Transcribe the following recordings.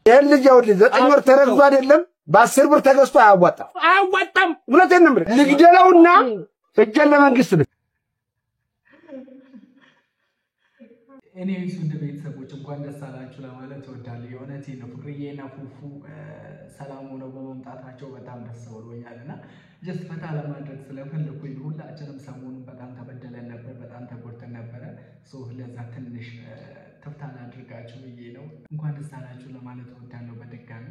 የልጅ ያውል 9 ወር ተረግዞ አይደለም በ10 ብር ተገዝቶ አያዋጣም እውነቴን ነው የምልህ ልግደለውና እጀን ለመንግስት ነው እኔ እንደ ቤተሰቦች እንኳን ደስ አላችሁ ለማለት እወዳለሁ የእውነቴን ነው ፍቅርዬና ፉፉ ሰላም ሆነው በመምጣታቸው በጣም ደስ ብሎኛልና ጀስት ፈታ ለማድረግ ስለፈለኩኝ ሁላችንም ሰሞኑን በጣም ተበደለን ነበር በጣም ተጎድተን ነበር ለዛ ትንሽ ተፍታና አድርጋችሁ ብዬ ነው እንኳን ደስ አላችሁ ለማለት እወዳለሁ በድጋሚ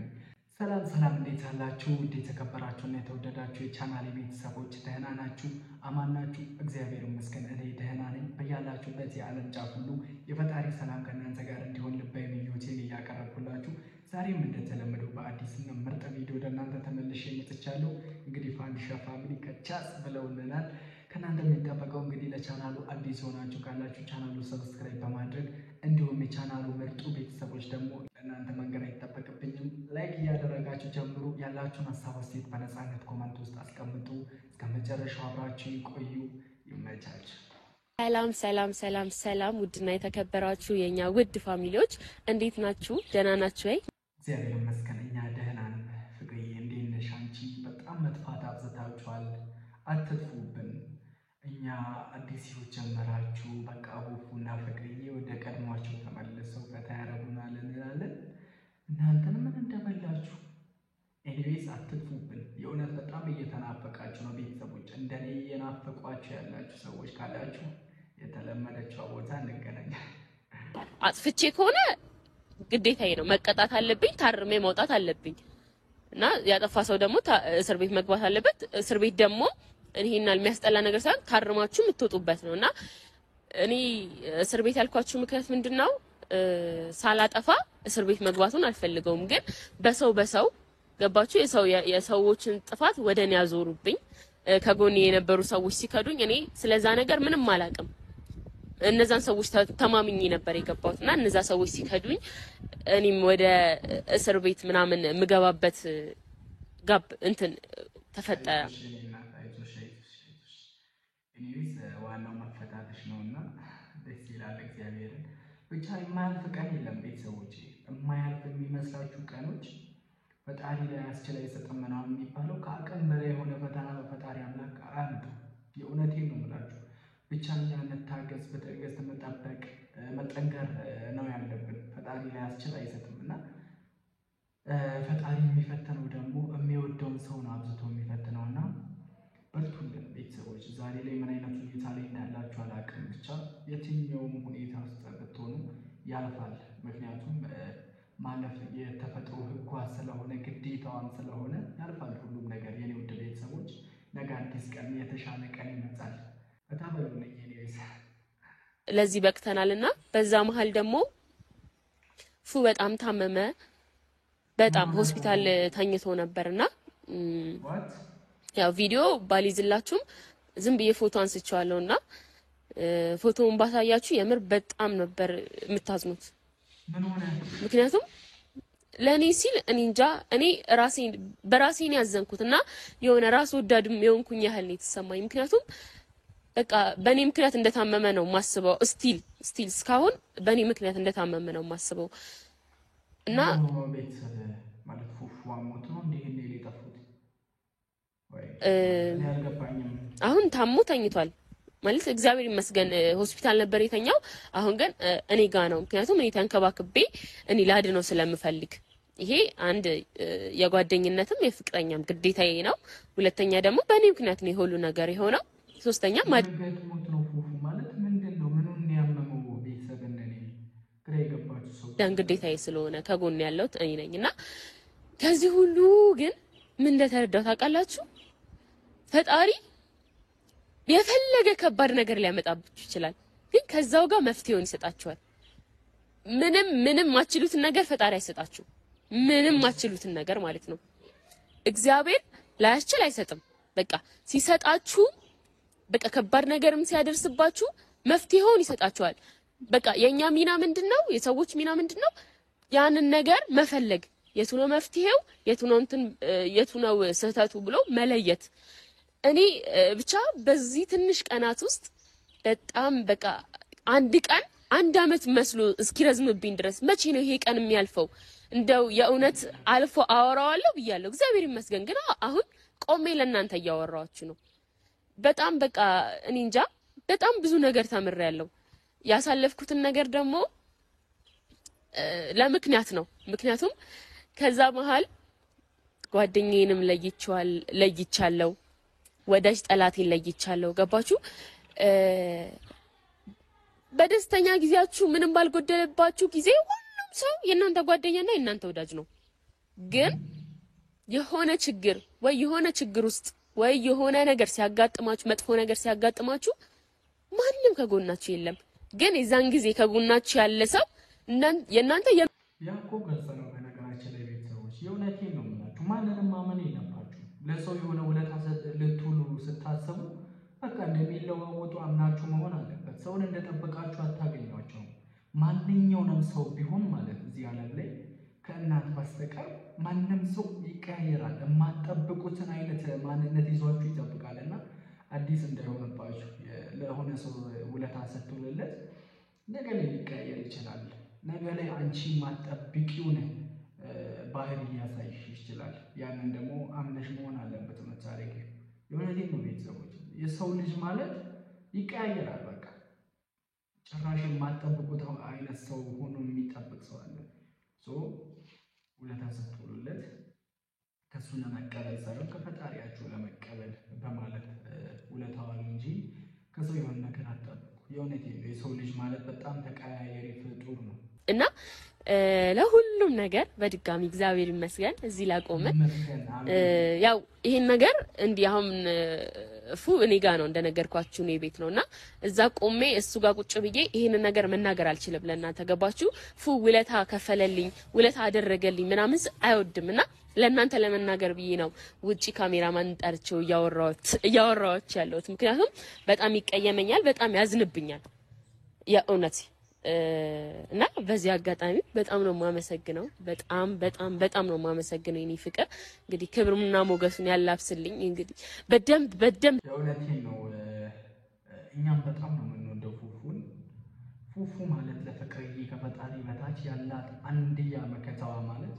ሰላም እንዴት አላችሁ እንዴት ተከበራችሁና የተወደዳችሁ የቻናሌ ቤተሰቦች ደህና ናችሁ አማን ናችሁ እግዚአብሔር ይመስገን እኔ ደህና ነኝ በያላችሁበት የዓለም ጫፍ ሁሉ የፈጣሪ ሰላም ከእናንተ ጋር እንዲሆን ልባዊ ምኞቴን እያቀረብኩላችሁ ዛሬም እንደተለመደው በአዲስና ምርጥ ቪዲዮ ለእናንተ ተመልሼ መጥቻለሁ እንግዲህ ፋንዲሻ ፋሚሊ ከቻስ ብለውልናል ከናንተ የሚጠበቀው እንግዲህ ለቻናሉ አዲስ ሆናችሁ ካላችሁ ቻናሉ ሰብስክራይብ በማድረግ እንዲሁም የቻናሉ ምርጡ ቤተሰቦች ደግሞ ለእናንተ መንገር አይጠበቅብኝም ላይክ እያደረጋችሁ ጀምሩ ያላችሁን ሀሳብ አስተያየት በነፃነት ኮሜንት ውስጥ አስቀምጡ እስከመጨረሻው አብራችሁ ይቆዩ ይመቻችሁ ሰላም ውድና የተከበራችሁ የኛ ውድ ፋሚሊዎች እንዴት ናችሁ ደህና ናችሁ ወይ እግዚአብሔር ይመስገን እኛ ደህና ነን ፍቅርዬ እንዴት ነሽ አንቺ በጣም መጥፋት አብዝታችኋል አትጥፉብን እኛ አዲስ ህይወት ጀመራችሁ በቃ ፉፉና ፍቅርዬ ወደ ቀድሟቸው ተመልሰው ከተያረጉናል እንላለን እናንተን ምን እንደበላችሁ ኤኒዌይስ አትጥፉብን የእውነት በጣም እየተናፈቃችሁ ነው ቤተሰቦች እንደኔ እየናፈቋችሁ ያላችሁ ሰዎች ካላችሁ የተለመደችው ቦታ እንገናኛለን አጥፍቼ ከሆነ ግዴታዬ ነው መቀጣት አለብኝ ታርሜ መውጣት አለብኝ እና ያጠፋ ሰው ደግሞ እስር ቤት መግባት አለበት እስር ቤት ደግሞ እኔና የሚያስጠላ ነገር ሳይሆን ታርማችሁ የምትወጡበት ነውና እኔ እስር ቤት ያልኳችሁ ምክንያት ምንድነው ሳላጠፋ እስር ቤት መግባቱን አልፈልገውም ግን በሰው ገባችሁ የሰዎችን ጥፋት ወደኔ ያዞሩብኝ ከጎኔ የነበሩ ሰዎች ሲከዱኝ እኔ ስለዛ ነገር ምንም አላቅም እነዛን ሰዎች ተማምኜ ነበር የገባሁትና እነዛ ሰዎች ሲከዱኝ እኔም ወደ እስር ቤት ምናምን ምገባበት ጋብ እንትን ተፈጠረ እኔስ ዋናው መፈታተሽ ነውና ደስ ይላል እግዚአብሔር ብቻ የማያልፍ ቀን የለም ቤተሰቦቼ የማያልፍ የሚመስላችሁ ቀኖች ፈጣሪ ላይ አስችላ የሰጠመናው የሚባለው ከአቅም በላይ የሆነ ፈተና በፈጣሪ አምላክ አንዱ የእውነቴን ነው የምላችሁ ብቻ እንታገስ በትዕግስት መጠበቅ መጠንከር ነው ያለብን ፈጣሪ ላይ አስችላ አይሰጥምና ፈጣሪ የሚፈተነው ደግሞ የሚወደውን ሰው ነው አብዝቶ የሚፈትነውና በርቱልን ቤተሰቦች ዛሬ ላይ ምን አይነት ሁኔታ ላይ እንዳላችሁ አላውቅም ብቻ የትኛውም ሁኔታ ውስጥ ብትሆኑ ያልፋል ምክንያቱም ማለፍ የተፈጥሮ ህጓ ስለሆነ ግዴታዋም ስለሆነ ያልፋል ሁሉም ነገር የኔ ውድ ቤተሰቦች ነገ አዲስ ቀን የተሻለ ቀን ይመጣል በታበሉልኝ እኔስ ለዚህ በቅተናልና በዛ መሃል ደግሞ ፉ በጣም ታመመ በጣም ሆስፒታል ተኝቶ ነበርና ያው ቪዲዮ ባሊዝላችሁም ዝም ብዬ ፎቶ አንስቻለሁና ፎቶውን ባሳያችሁ የምር በጣም ነበር የምታዝኑት ምክንያቱም ለኔ ሲል እኔ እንጃ እኔ በራሴን ያዘንኩትና የሆነ ራስ ወዳድም የሆንኩኝ ያህል ነው የተሰማኝ ምክንያቱም በቃ በኔ ምክንያት እንደታመመ ነው ማስበው ስቲል እስካሁን በኔ ምክንያት እንደታመመ ነው ማስበው እና ቤተሰብ ማለት ፉፉ አሞት ነው እንዴ እኔ ሊጠፉት አሁን ታሞ ተኝቷል ማለት እግዚአብሔር ይመስገን ሆስፒታል ነበር የተኛው አሁን ግን እኔ ጋር ነው ምክንያቱም እኔ ተንከባክቤ እኔ ላድነው ስለምፈልግ ይሄ አንድ የጓደኝነትም የፍቅረኛም ግዴታዬ ነው ሁለተኛ ደግሞ በእኔ ምክንያት ነው ሁሉ ነገር የሆነው ሶስተኛ ማድገት ሞት ነው ፉፉ ማለት ምንድነው ምኑን ያመመው ቤተሰብ እንደኔ ግራ ይገባችሁ ሰው ያን ግዴታዬ ስለሆነ ከጎን ያለው እኔ ነኝና ከዚህ ሁሉ ግን ምን እንደተረዳው ታውቃላችሁ ፈጣሪ የፈለገ ከባድ ነገር ሊያመጣብችሁ ይችላል ግን ከዛው ጋር መፍትሄውን ይሰጣችኋል ምንም ማችሉትን ነገር ፈጣሪ አይሰጣችሁ ምንም ማችሉትን ነገር ማለት ነው እግዚአብሔር ላያስችል አይሰጥም በቃ ሲሰጣችሁ በቃ ከባድ ነገርም ሲያደርስባችሁ መፍትሄውን ይሰጣችኋል በቃ የኛ ሚና ምንድነው የሰዎች ሚና ምንድነው ያንን ነገር መፈለግ የቱ ነው መፍትሄው የቱ ነው ስህተቱ ብሎ መለየት እኔ ብቻ በዚህ ትንሽ ቀናት ውስጥ በጣም በቃ አንድ አመት መስሎ እስኪረዝምብኝ ድረስ መቼ ነው ይሄ ቀን የሚያልፈው? እንደው የእውነት አልፎ አወራዋለሁ ብያለሁ። እግዚአብሔር ይመስገን ግን አሁን ቆሜ ለእናንተ እያወራኋችሁ ነው። በጣም በቃ እኔ እንጃ በጣም ብዙ ነገር ተምሬያለሁ። ያሳለፍኩትን ነገር ደግሞ ለምክንያት ነው። ምክንያቱም ከዛ መሃል ጓደኛዬንም ለይቻለሁ፣ ወዳጅ ጠላቴን ለይቻለሁ። ገባችሁ? በደስተኛ ጊዜያችሁ ምንም ባልጎደለባችሁ ጊዜ ሁሉም ሰው የእናንተ ጓደኛና የእናንተ ወዳጅ ነው። ግን የሆነ ችግር ወይ የሆነ ችግር ውስጥ ወይ የሆነ ነገር ሲያጋጥማችሁ መጥፎ ነገር ሲያጋጥማችሁ ማንንም ከጎናችሁ የለም። ግን የዛን ጊዜ ከጎናችሁ ያለ ሰው የእናንተ ያኮ ገጽ ነው። በነገራችን ላይ ቤተሰቦች የእውነቴን ነው የምላችሁ፣ ማንንም ማመን የለባችሁ። ለሰው የሆነ ውለታ ልትውሉ ስታስቡ በቃ እንደሚለዋወጡ አምናችሁ መሆን አለበት። ሰውን እንደጠበቃችሁ አታገኟቸውም። ማንኛውንም ሰው ቢሆን ማለት እዚህ ዓለም ላይ ከእናት በስተቀር ማንም ሰው ይቀያየራል። የማትጠብቁትን አይነት ማንነት ይዟችሁ ይጠብቃልና አዲስ እንዳይሆንባችሁ ለሆነ ሰው ውለታ ስትውልለት ነገ ላይ ሊቀያየር ይችላል። ነገ ላይ አንቺ ማትጠብቂውን ባህሪ ሊያሳይሽ ይችላል። ያንን ደግሞ አምነሽ መሆን አለበት መታረቅ። የእውነቴን ነው ቤተሰቦች፣ የሰው ልጅ ማለት ይቀያየራል። በቃ ጭራሽ የማትጠብቁት አይነት ሰው ሆኖ የሚጠብቅ ሰው አለ። ውለታ ስትውሉለት ከሱ ለመቀበል ሳይሆን ከፈጣሪያችሁ ለመቀበል በማለት ውለታዋን እንጂ ከሰው የሆነ ነገር አትጠብቁ። የእውነቴን ነው። የሰው ልጅ ማለት በጣም ተቀያያሪ ፍጡር ነው እና ለሁሉም ነገር በድጋሚ እግዚአብሔር ይመስገን እዚህ ላቆመ። ያው ይሄን ነገር እንዲህ አሁን እኔ ጋር ነው እንደነገርኳችሁ ነው ቤት ነውና እዛ ቆሜ እሱ ጋር ቁጭ ብዬ ይሄን ነገር መናገር አልችልም። ለእናንተ ገባችሁ? ውለታ ከፈለልኝ ውለታ አደረገልኝ ምናምን አይወድምና ለእናንተ ለመናገር ብዬ ነው ውጪ ካሜራማን ጠርቼው እያወራኋችሁ ያለሁት። ምክንያቱም በጣም ይቀየመኛል፣ በጣም ያዝንብኛል የእውነት እና በዚህ አጋጣሚ በጣም ነው የማመሰግነው። በጣም ነው የማመሰግነው የኔ ፍቅር። እንግዲህ ክብሩና ሞገሱን ያላብስልኝ። እንግዲህ በደንብ የእውነቴን ነው። እኛም በጣም ነው የምንወደው ፉፉን። ፉፉ ማለት ለፍቅርዬ ከፈጣሪ በታች ያላት አንድያ መከታዋ ማለት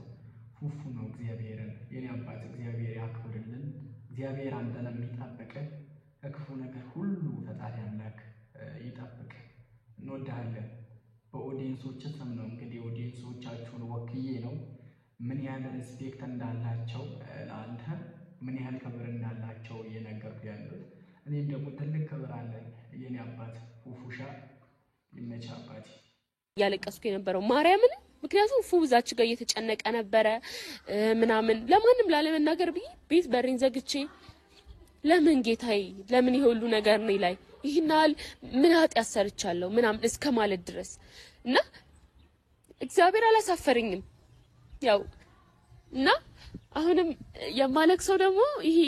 ፉፉ ነው። እግዚአብሔርን የኔ አባት እግዚአብሔር ያክብርልን። እግዚአብሔር አንተን የሚጠብቅ ከክፉ ነገር ሁሉ ፈጣሪ አምላክ ይጠብቅ። እንወዳለን። በኦዲየንሶች ስም ነው እንግዲህ ኦዲየንሶቻችሁን ወክዬ ነው ምን ያህል ሪስፔክት እንዳላቸው ለአንተ ምን ያህል ክብር እንዳላቸው እየነገርኩ ያሉት። እኔም ደግሞ ትልቅ ክብር አለኝ የኔ አባት ፉፉሻ። ይመች አባቴ። ያለቀስኩ የነበረው ማርያምን፣ ምክንያቱም ፉዛች ጋር እየተጨነቀ ነበረ ምናምን ለማንም ላለመናገር ቤት በሬን ዘግቼ ለምን ጌታዬ ለምን ይሄ ሁሉ ነገር ነው ላይ ይህናል ምን ኃጢአት ሰርቻለሁ ምናምን እስከ ማለት ድረስ እና እግዚአብሔር አላሳፈረኝም። ያው እና አሁንም የማለቅሰው ደግሞ ይሄ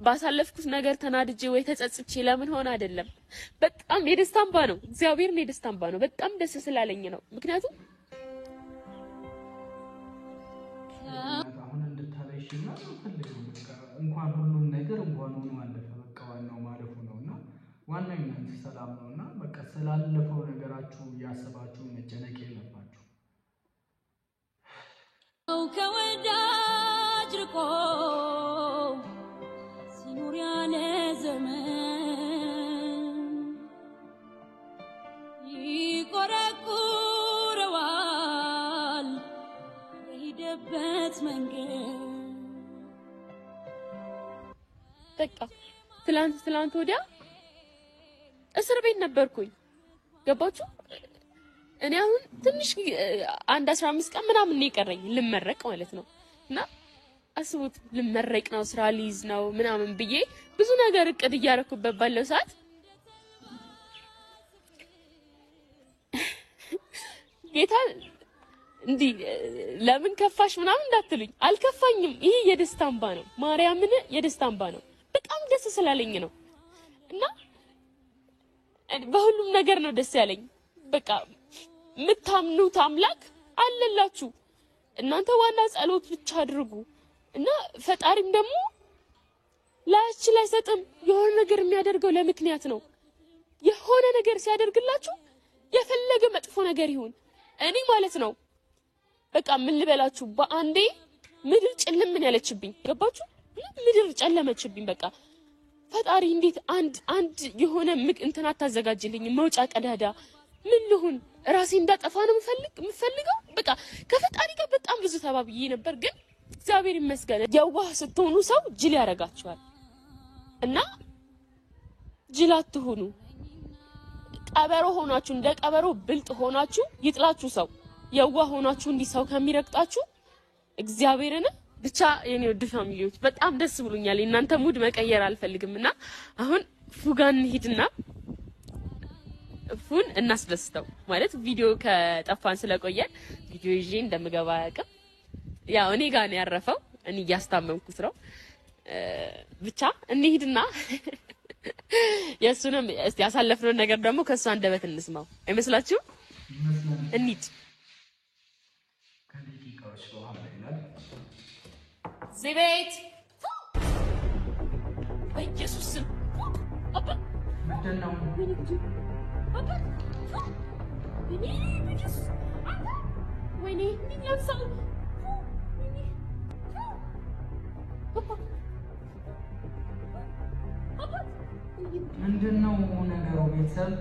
ባሳለፍኩት ነገር ተናድጄ ወይ ተጸጽቼ ለምን ሆነ አይደለም። በጣም የደስታ እንባ ነው። እግዚአብሔርን የደስታ እንባ ነው። በጣም ደስ ስላለኝ ነው። ምክንያቱም አሁን እንድታለሽና እንኳን ሁሉም ነገር እንኳን ሆኖ አለፈ። በቃ ዋናው ማለፉ ነውና ዋናው እናንተ ሰላም ነውና በቃ ስላለፈው ነገራችሁ እያሰባችሁ መጨነቅ የለባችሁ። ከወዳጅ ርቆ ሲኖር ያለ ዘመን ይቆረቁረዋል የሄደበት መንገድ። በቃ ትላንት ወዲያ እስር ቤት ነበርኩኝ። ገባችሁ? እኔ አሁን ትንሽ አንድ 15 ቀን ምናምን ነው የቀረኝ ልመረቅ ማለት ነው። እና አስቡት ልመረቅ ነው ስራ ሊይዝ ነው ምናምን ብዬ ብዙ ነገር እቅድ እያደረኩበት ባለው ሰዓት ጌታ እንዲህ ለምን ከፋሽ ምናምን እንዳትሉኝ፣ አልከፋኝም። ይሄ የደስታ እንባ ነው። ማርያምን የደስታ እንባ ነው። በጣም ደስ ስላለኝ ነው። እና በሁሉም ነገር ነው ደስ ያለኝ። በቃ የምታምኑት አምላክ አለላችሁ። እናንተ ዋና ጸሎት ብቻ አድርጉ እና ፈጣሪም ደግሞ ላይ ሰጥም የሆነ ነገር የሚያደርገው ለምክንያት ነው። የሆነ ነገር ሲያደርግላችሁ የፈለገ መጥፎ ነገር ይሁን እኔ ማለት ነው በቃ ምን ልበላችሁ በአንዴ ምድር ጨለም ምን ያለችብኝ ገባችሁ ምድር ጨለመችብኝ በቃ ፈጣሪ እንዴት አንድ የሆነ እንትን አታዘጋጅልኝ መውጫ ቀዳዳ ምን ልሁን ራሴ እንዳጠፋ ነው የምፈልገው በቃ ከፈጣሪ ጋር በጣም ብዙ ተባብዬ ነበር ግን እግዚአብሔር ይመስገን የዋህ ስትሆኑ ሰው ጅል ያረጋችኋል እና ጅል አትሆኑ ቀበሮ ሆናችሁ እንደ ቀበሮ ብልጥ ሆናችሁ ይጥላችሁ ሰው የዋህ ሆናችሁ እንዲህ ሰው ከሚረግጣችሁ እግዚአብሔርን ብቻ የኔ ወድ ፋሚሊዎች በጣም ደስ ብሎኛል እናንተ ሙድ መቀየር አልፈልግምና አሁን ፉጋን ሂድና ፉን እናስደስተው ማለት ቪዲዮ ከጠፋን ስለቆየ ቪዲዮ ይዤ እንደምገባ ያቀም ያው እኔ ጋር ነው ያረፈው እኔ ያስታመምኩት ነው ብቻ እንሂድና የሱንም እስቲ ያሳለፍነው ነገር ደግሞ ከሱ አንደበት እንስማው አይመስላችሁ እንሂድ ከደቂቃዎች በኋላ ይላል ዚቤት በኢየሱስ ስም አባ ምንድነው አባ ወይኔ ይያሳው ምንድነው ነገሩ ቤተሰብ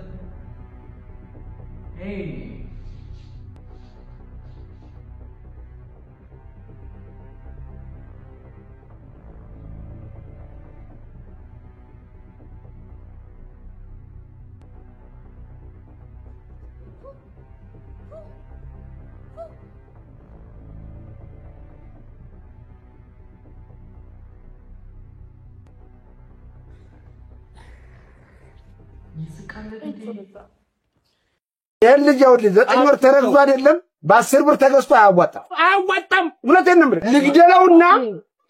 ይሄን ልጅ አውል 9 ወር ተረግዞ አይደለም በ10 ብር ተገዝቶ አያዋጣም እውነቴን ነው ልግደለውና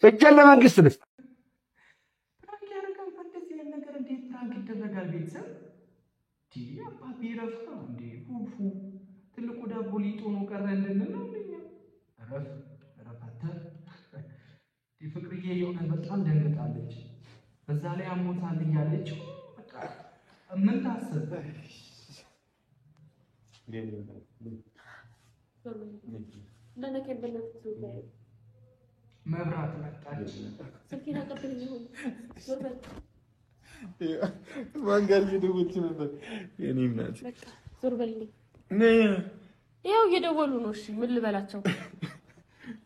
እጀን ለመንግስት ልስጥ ፕራንክ ያደርጋል እንደዚህ ነገር እንዴት ፕራንክ ይደረጋል ቤተሰብ ዲያፓ ቢረፍ እንዴ ፉፉ ትልቁ ዳቦ ሊጦ ነው ቀረ እንድንል ነው ረፋታ ፍቅርዬ የሆነ በጣም ደንግጣለች በዛ ላይ አሞታል እያለች በቃ ምን ታስብ መብራት መጣች ስልኬን አቀብልኝ ይሁን ዞርበል ማንጋር እየደወለች ነበር የኔ እናት በቃ ዞርበልኝ ያው እየደወሉ ነው እሺ ምን ልበላቸው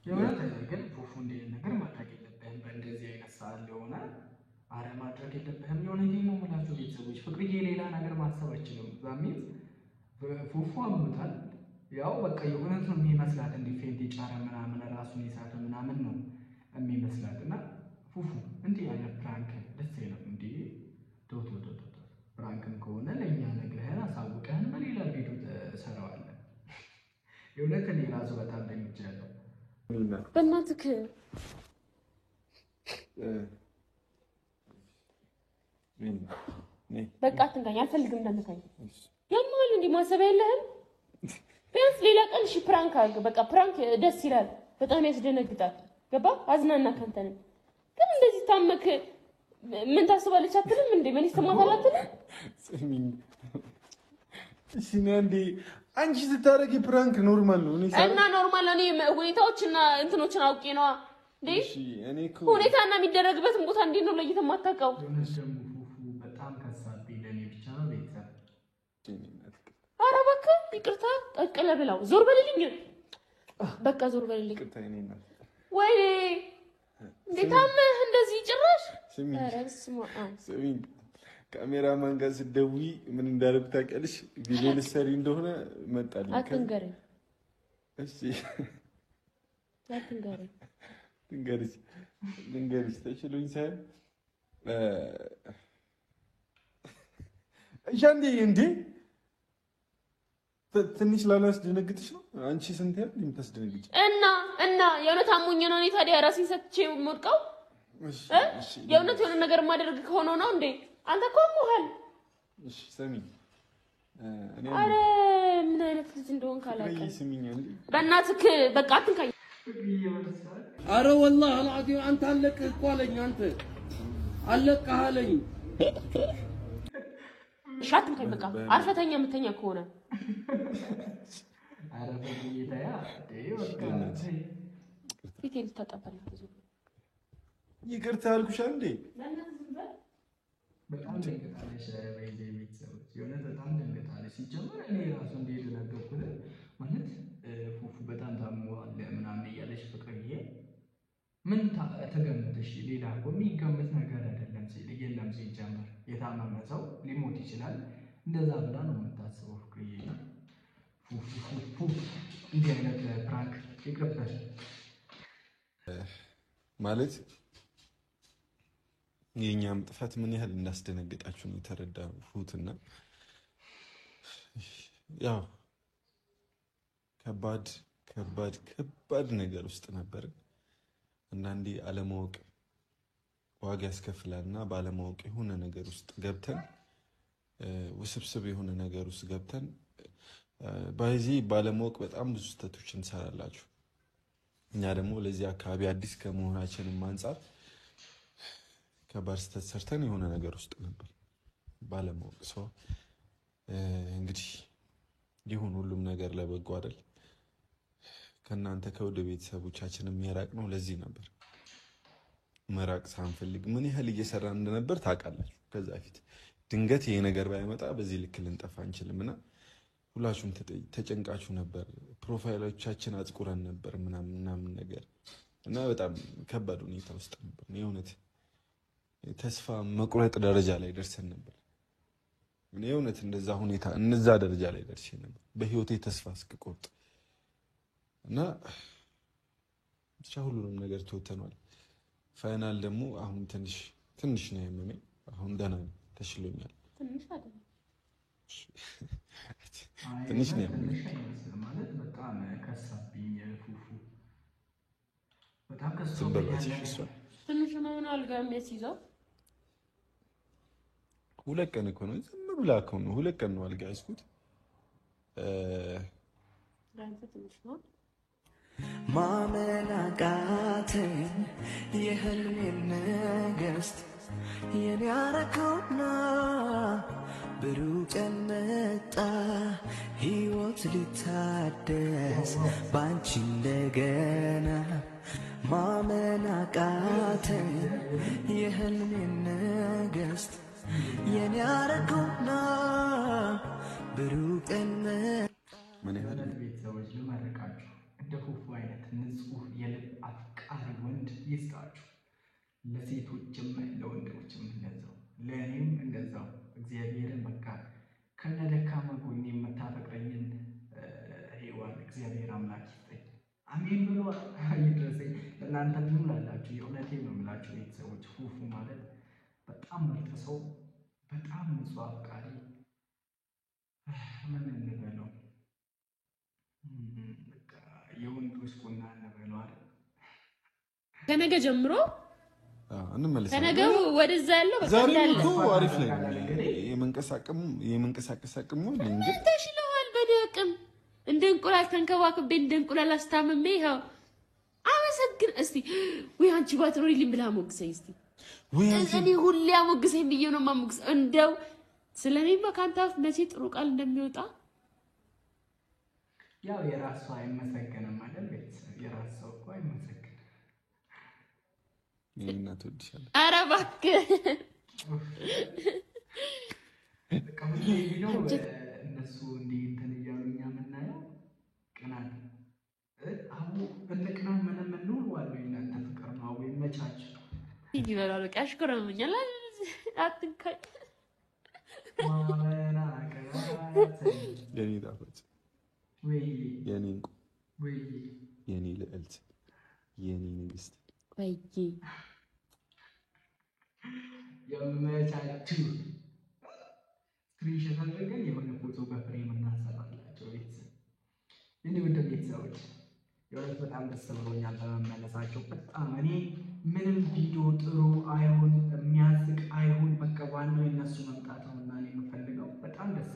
የሆነ ግን ፉፉ እንደ ነገር ማድረግ የለብህም በእንደዚህ አይነት ሰዓት ለሆነ አረ ማድረግ የለብህም የሆነ ጌሞ ሙላችሁ ቤተሰቦች ፍቅርዬ ሌላ ነገር ማሰብ አይችልም ዛሚት ፉፉ አሞታል ያው በቃ የሆነቱ የሚመስላት እንዲፌንት ይጫረ ምናምን ራሱን ይሳተ ምናምን ነው የሚመስላትና ፉፉ እንዲህ አይነት ፕራንክ ደስ ይላል እንዴ ቶቶ ፕራንክም ከሆነ ለኛ ነግረህን አሳውቀህን በሌላ ቪዲዮ ተሰራዋለን የሆነ ከኔ ራሱ በጣም ደንግጫለሁ በእናትህ በቃ አትንካኝ አልፈልግም እንዳትነካኝ ያማል እንዴ ማሰብ የለህም ቢያንስ ሌላ ቀን እሺ ፕራንክ አድርግ በቃ ፕራንክ ደስ ይላል በጣም ያስደነግጣል ገባ አዝናና ካንተን ግን እንደዚህ ታመክ ምን ታስባለች አትልም እንዴ ምን ይሰማታል አትልም ስሚኝ እሺ እንዴ አንቺ ስታረጊ ፕራንክ ኖርማል ነው እና ኖርማል ነው እኔ ሁኔታዎችና እንትኖችን አውቄ ነው እንዴ እሺ እኔ እኮ ሁኔታና የሚደረግበትን ቦታ እንዴት ነው ለይተህ ማታውቀው ዮናስ ደግሞ ፉፉ በጣም ከሳብኝ ለኔ ብቻ ነው ቤተሰብ ኧረ በቃ ይቅርታ ቀቅለ ብላው ዞር በልልኝ በቃ ዞር በልልኝ ይቅርታ እኔ እናት ወይኔ እንዴት አመህ እንደዚህ ጭራሽ ስሚኝ ካሜራማን ጋር ስትደውይ ምን እንዳደረግ ታውቂያለሽ ቪዲዮ ልትሰሪ እንደሆነ መጣልኝ አትንገረኝ እሺ አትንገረኝ ልንገርሽ ተችሎኝ ሳይሆን እሻንዴ እንዴ ትንሽ ላላስደነግጥሽ ነው አንቺ ስንት ያህል የምታስደነግጭ እና የእውነት አሞኝ ነው እኔ ታዲያ ራሴን ሰጥቼ የምወድቀው የእውነት የሆነ ነገር ማድረግ ከሆነ ነው እንዴ አንተ እኮ አሞሃል እሺ ሰሚኝ አረ ምን አይነት ልጅ እንደሆንክ አላውቅም ስሚኝ እንዴ በእናትህ በቃ አትንካኝ አረ والله العظيم አንተ አለቅህ እኮ አለኝ አንተ አለቅህ አለኝ ሻትንካኝ በቃ አርፈተኛ የምተኛ ከሆነ ኧረ በጌታዬ በቃ ፊቴን ልታጠባል ብዙ ይቅርታ አልኩሽ እንዴ? በጣም ደንግጣለች። በይዜ ቤተሰቦች የሆነ በጣም ደንግጣለች። ሲጀመር እኔ ራሱ እንደሄድ ነገርኩት ማለት ፉፉ በጣም ታሟል ምናምን እያለች ፍቅርዬ ምን ተገምተሽ? ሌላ እኮ የሚገምት ነገር አይደለም። የለም ሲጀመር የታመመ ሰው ሊሞት ይችላል። እንደዛ ብላ ነው የምታስበው ፍቅርዬ። ፉፉ እንዲህ አይነት ፕራንክ ይቅርበል ማለት የኛም ጥፋት ምን ያህል እንዳስደነገጣችሁ ነው የተረዳሁትና ያው ከባድ ነገር ውስጥ ነበር። አንዳንዴ አለማወቅ ዋጋ ያስከፍላልና ባለማወቅ የሆነ ነገር ውስጥ ገብተን ውስብስብ የሆነ ነገር ውስጥ ገብተን በዚህ ባለማወቅ በጣም ብዙ ስህተቶችን እንሰራላችሁ። እኛ ደግሞ ለዚህ አካባቢ አዲስ ከመሆናችንም አንፃር ከባድ ስህተት ሰርተን የሆነ ነገር ውስጥ ነበር ባለማወቅ። ሰው እንግዲህ ይሁን ሁሉም ነገር ለበጎ አይደል? ከእናንተ ከወደ ቤተሰቦቻችን የሚያራቅ ነው። ለዚህ ነበር መራቅ ሳንፈልግ ምን ያህል እየሰራን እንደነበር ታውቃላችሁ። ከዛ ፊት ድንገት ይሄ ነገር ባይመጣ በዚህ ልክ ልንጠፋ አንችልምና ሁላችሁም ተጨንቃችሁ ነበር። ፕሮፋይሎቻችን አጥቁረን ነበር ምናምን ነገር እና በጣም ከባድ ሁኔታ ውስጥ ነበር። የእውነት ተስፋ መቁረጥ ደረጃ ላይ ደርሰን ነበር። የእውነት እነዛ ደረጃ ላይ ደርሼ ነበር በህይወቴ ተስፋ እስክቆርጥ እና ብቻ ሁሉንም ነገር ተወተኗል። ፋይናል ደግሞ አሁን ትንሽ ነው ያመመኝ። አሁን ደህና ነኝ፣ ተሽሎኛል። ትንሽ ነው ማለት በጣም ከሳብኝ ፉፉ በጣም ከሳብኝ። ትንሽ ነው አልጋ የሚያስይዘው 2 ቀን እኮ ነው። ዝም ብላ እኮ ነው 2 ቀን ነው አልጋ ያዝኩት። ማመን አቃተኝ የህልሜን ንግሥት የኔ ያረከውና ብሩህ ቀን መጣ ሕይወት ሊታደስ ባንቺ እንደገና። ማመን አቃተኝ የህልሜን ንግሥት የኔ ያረከውና ብሩህ ቀን ቤተሰቦች ልመርቃችሁ እንደ ፉፉ አይነት ንጹህ የልብ አፍቃሪ ወንድ ይስጣችሁ። ለሴቶችም ለወንዶችም እንደዛው፣ ለእኔም እንደዛው። እግዚአብሔርን በቃ ከነደካማ ጎኔ የምታፈቅረኝን ሔዋን እግዚአብሔር አምላክ ይስጠኝ። አሜን ብሎ ይድረሰኝ። ለእናንተ ምን ላላችሁ የእውነቴን ነው የምላችሁ ቤተሰቦች። ፉፉ ማለት በጣም ምርጥ ሰው፣ በጣም ንጹህ አፍቃሪ ምን እንበለው የወንዶች ቁና እንበለው አይደል? ከነገ ጀምሮ እንመለስ። ከነገ ወደዛ ያለው በቃ ዛሬ እንዳለ እኮ አሪፍ ላይ የመንቀሳቀስ አቅሙ እንጂ ተሽለዋል። በደቅም እንደ እንቁላል ተንከባክቤ እንደ እንቁላል አስታምሜ ይኸው አመሰግን። እስቲ ወይ አንቺ ባትኖሪልኝ ብላ ሞግሰኝ እስቲ። እኔ ሁሌ አሞግሰኝ ብዬ ነው የማሞግሰው። እንደው ስለኔማ ካንተ አፍ መቼ ጥሩ ቃል እንደሚወጣ ያው የራሱ አይመሰገንም አይደል? ቤተሰብ የራሱ ሰው እኮ አይመሰገንም። የእናት ወድሻለሁ። ኧረ እባክህ እነሱ እንዲህ እንትን እያሉ እኛ የምናየው ቅናት አቡ እንደ ቅናት ምንም እንውለዋለሁ። የእናንተ ፍቅር ነው። አቡ ይመቻችሁ። ይበላል በቃ ያሽኮረመኛል። አትንካኝ የኔ ጣፋጭ፣ የኔ እንቁ፣ የኔ ልዕልት፣ የኔ ንግስት ወይ የመቻችሁ። ስክሪንሾት አድርገን የሆነ ፎቶ በፍሬም እናሰራላቸው። ቤተሰብ እንዴ ወደ ቤተሰቦች የሆነ በጣም ደስ ብሎኛል በመመለሳቸው። በጣም እኔ ምንም ቪዲዮ ጥሩ አይሁን የሚያስቅ አይሁን በቃ ዋናው የነሱ መምጣት ነው እና እኔ የምፈልገው በጣም ደስ